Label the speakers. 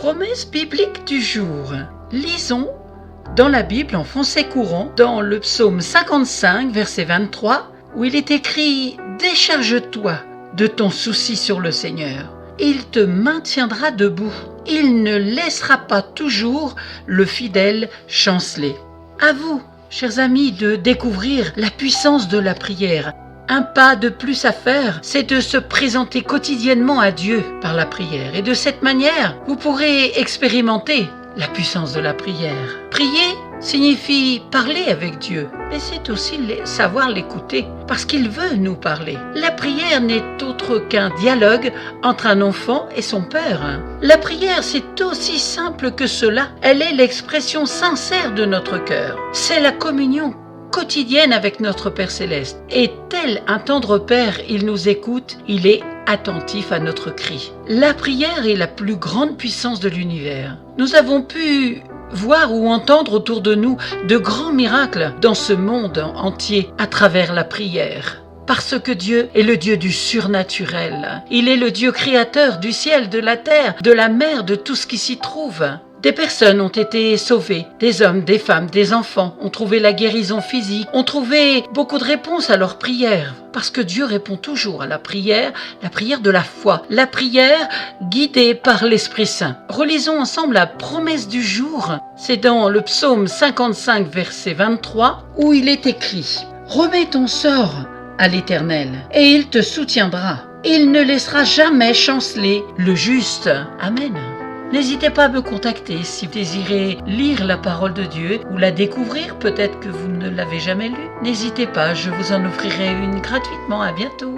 Speaker 1: Promesse biblique du jour. Lisons dans la Bible en français courant, dans le psaume 55, verset 23, où il est écrit « Décharge-toi de ton souci sur le Seigneur. Il te maintiendra debout. Il ne laissera pas toujours le fidèle chanceler. » À vous, chers amis, de découvrir la puissance de la prière. Un pas de plus à faire, c'est de se présenter quotidiennement à Dieu par la prière. Et de cette manière, vous pourrez expérimenter la puissance de la prière. Prier signifie parler avec Dieu, mais c'est aussi savoir l'écouter, parce qu'il veut nous parler. La prière n'est autre qu'un dialogue entre un enfant et son père. La prière, c'est aussi simple que cela. Elle est l'expression sincère de notre cœur. C'est la communion quotidienne avec notre Père Céleste. Et tel un tendre Père, il nous écoute, il est attentif à notre cri. La prière est la plus grande puissance de l'univers. Nous avons pu voir ou entendre autour de nous de grands miracles dans ce monde entier à travers la prière. Parce que Dieu est le Dieu du surnaturel. Il est le Dieu créateur du ciel, de la terre, de la mer, de tout ce qui s'y trouve. Des personnes ont été sauvées, des hommes, des femmes, des enfants ont trouvé la guérison physique, ont trouvé beaucoup de réponses à leurs prières. Parce que Dieu répond toujours à la prière de la foi, la prière guidée par l'Esprit Saint. Relisons ensemble la promesse du jour. C'est dans le psaume 55, verset 23, où il est écrit « Remets ton sort à l'Éternel, et il te soutiendra. Il ne laissera jamais chanceler le juste. » Amen. N'hésitez pas à me contacter si vous désirez lire la parole de Dieu ou la découvrir, peut-être que vous ne l'avez jamais lue. N'hésitez pas, je vous en offrirai une gratuitement. À bientôt.